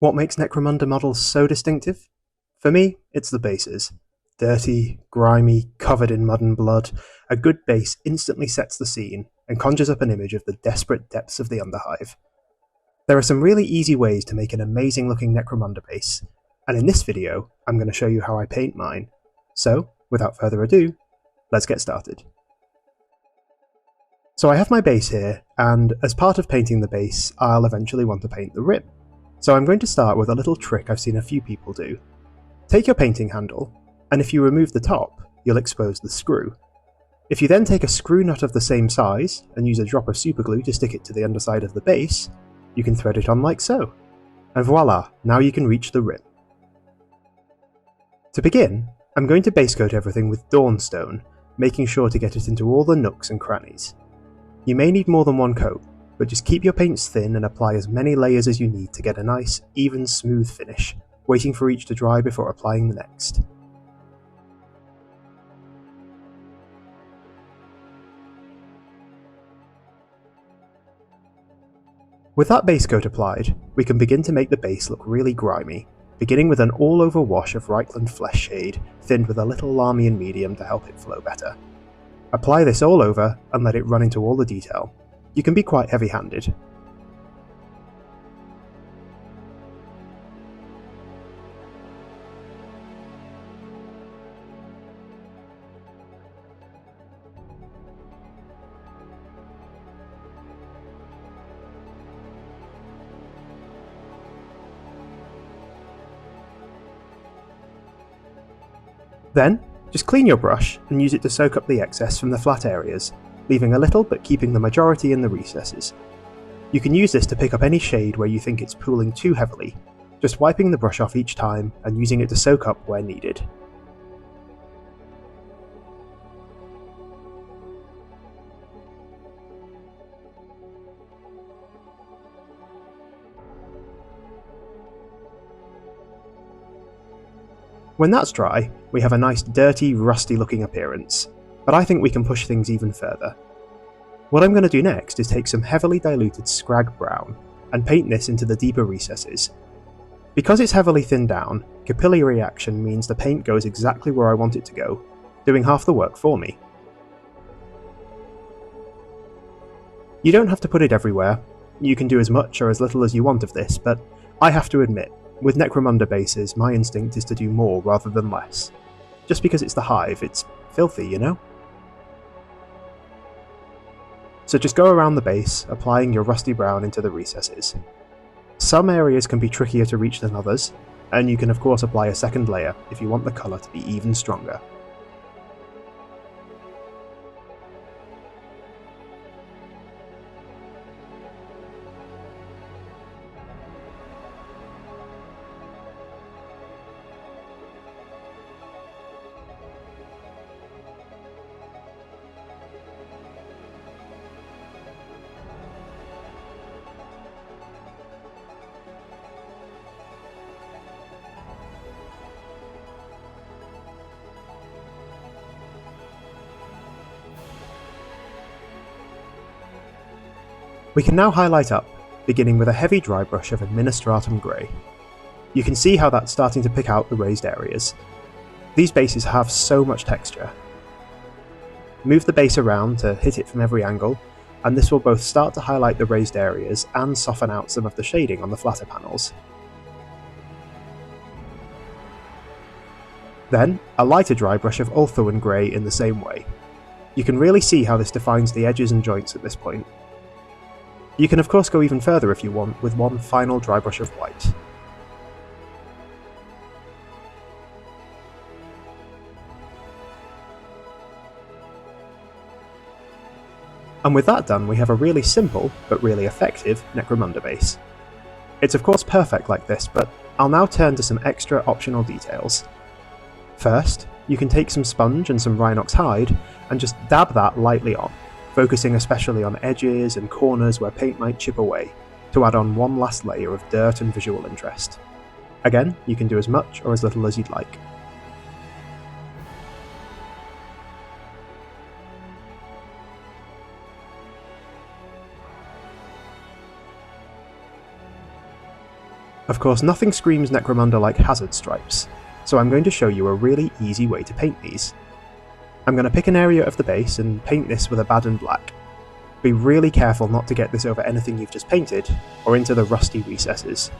What makes Necromunda models so distinctive? For me, it's the bases. Dirty, grimy, covered in mud and blood, a good base instantly sets the scene and conjures up an image of the desperate depths of the Underhive. There are some really easy ways to make an amazing looking Necromunda base, and in this video I'm going to show you how I paint mine. So, without further ado, let's get started. So I have my base here, and as part of painting the base, I'll eventually want to paint the rim. So I'm going to start with a little trick I've seen a few people do. Take your painting handle, and if you remove the top, you'll expose the screw. If you then take a screw nut of the same size, and use a drop of superglue to stick it to the underside of the base, you can thread it on like so. And voila, now you can reach the rim. To begin, I'm going to base coat everything with Dawnstone, making sure to get it into all the nooks and crannies. You may need more than one coat, but just keep your paints thin and apply as many layers as you need to get a nice, even, smooth finish, waiting for each to dry before applying the next. With that base coat applied, we can begin to make the base look really grimy, beginning with an all-over wash of Reikland Fleshshade, thinned with a little Lahmian Medium to help it flow better. Apply this all over and let it run into all the detail. You can be quite heavy-handed. Then, just clean your brush and use it to soak up the excess from the flat areas, leaving a little but keeping the majority in the recesses. You can use this to pick up any shade where you think it's pooling too heavily, just wiping the brush off each time and using it to soak up where needed. When that's dry, we have a nice dirty, rusty looking appearance, but I think we can push things even further. What I'm going to do next is take some heavily diluted Skrag Brown and paint this into the deeper recesses. Because it's heavily thinned down, capillary action means the paint goes exactly where I want it to go, doing half the work for me. You don't have to put it everywhere, you can do as much or as little as you want of this, but I have to admit, with Necromunda bases, my instinct is to do more rather than less. Just because it's the Hive, it's filthy, you know? So just go around the base, applying your rusty brown into the recesses. Some areas can be trickier to reach than others, and you can of course apply a second layer if you want the colour to be even stronger. We can now highlight up, beginning with a heavy dry brush of Administratum Grey. You can see how that's starting to pick out the raised areas. These bases have so much texture. Move the base around to hit it from every angle, and this will both start to highlight the raised areas and soften out some of the shading on the flatter panels. Then, a lighter dry brush of Ulthuan Grey in the same way. You can really see how this defines the edges and joints at this point. You can of course go even further if you want, with one final dry brush of white. And with that done, we have a really simple, but really effective Necromunda base. It's of course perfect like this, but I'll now turn to some extra optional details. First, you can take some sponge and some Rhinox Hide, and just dab that lightly on, focusing especially on edges and corners where paint might chip away, to add on one last layer of dirt and visual interest. Again, you can do as much or as little as you'd like. Of course, nothing screams Necromunda like hazard stripes, so I'm going to show you a really easy way to paint these. I'm going to pick an area of the base and paint this with Abaddon Black. Be really careful not to get this over anything you've just painted, or into the rusty recesses.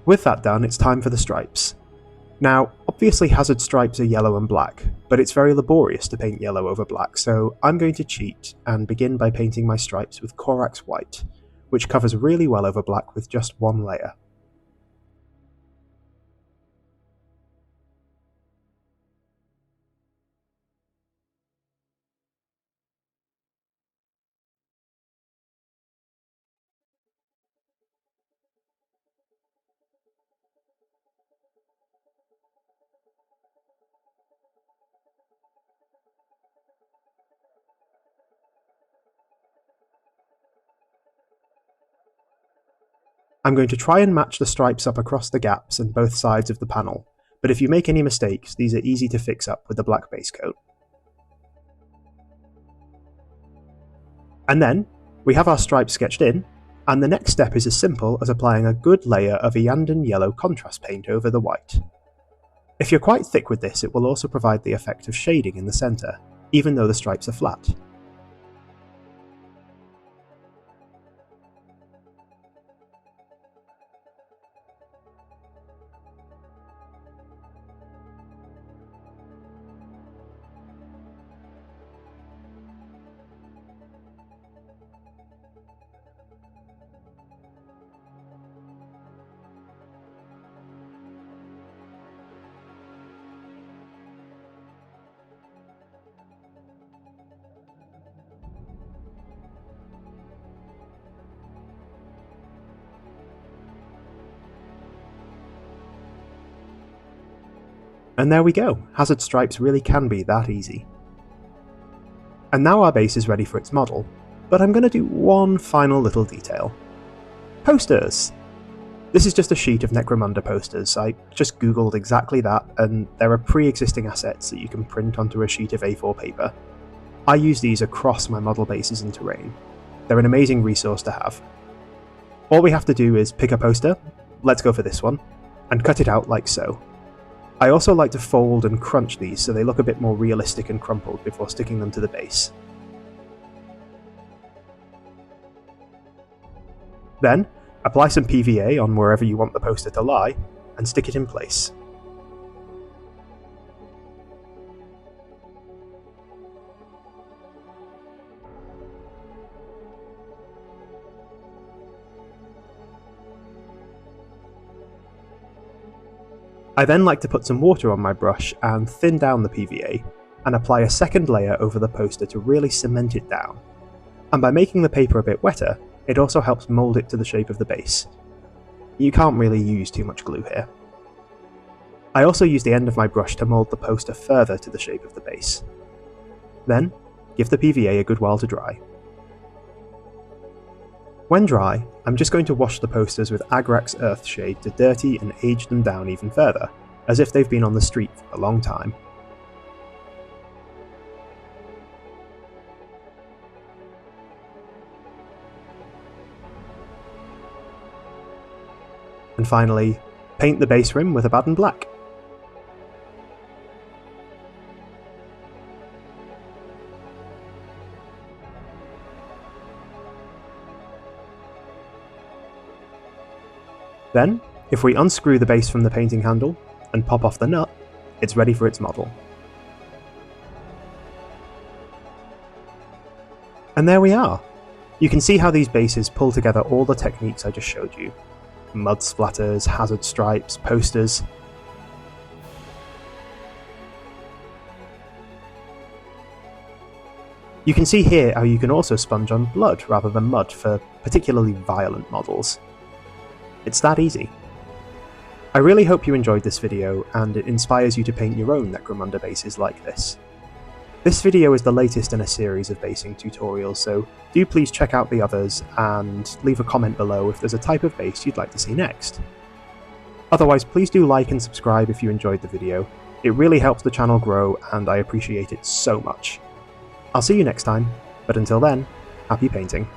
With that done, it's time for the stripes. Now, obviously hazard stripes are yellow and black, but it's very laborious to paint yellow over black, so I'm going to cheat and begin by painting my stripes with Corax White, which covers really well over black with just one layer. I'm going to try and match the stripes up across the gaps and both sides of the panel, but if you make any mistakes, these are easy to fix up with the black base coat. And then, we have our stripes sketched in, and the next step is as simple as applying a good layer of Iyanden Yellow contrast paint over the white. If you're quite thick with this, it will also provide the effect of shading in the centre, even though the stripes are flat. And there we go, hazard stripes really can be that easy. And now our base is ready for its model, but I'm going to do one final little detail. Posters! This is just a sheet of Necromunda posters. I just googled exactly that, and there are pre-existing assets that you can print onto a sheet of A4 paper. I use these across my model bases and terrain. They're an amazing resource to have. All we have to do is pick a poster, let's go for this one, and cut it out like so. I also like to fold and crunch these so they look a bit more realistic and crumpled before sticking them to the base. Then, apply some PVA on wherever you want the poster to lie, and stick it in place. I then like to put some water on my brush and thin down the PVA, and apply a second layer over the poster to really cement it down. And by making the paper a bit wetter, it also helps mould it to the shape of the base. You can't really use too much glue here. I also use the end of my brush to mould the poster further to the shape of the base. Then, give the PVA a good while to dry. When dry, I'm just going to wash the posters with Agrax Earthshade to dirty and age them down even further, as if they've been on the street for a long time. And finally, paint the base rim with Abaddon Black. Then, if we unscrew the base from the painting handle and pop off the nut, it's ready for its model. And there we are! You can see how these bases pull together all the techniques I just showed you. Mud splatters, hazard stripes, posters. You can see here how you can also sponge on blood rather than mud for particularly violent models. It's that easy. I really hope you enjoyed this video and it inspires you to paint your own Necromunda bases like this. This video is the latest in a series of basing tutorials, so do please check out the others and leave a comment below if there's a type of base you'd like to see next. Otherwise, please do like and subscribe if you enjoyed the video. It really helps the channel grow and I appreciate it so much. I'll see you next time, but until then, happy painting.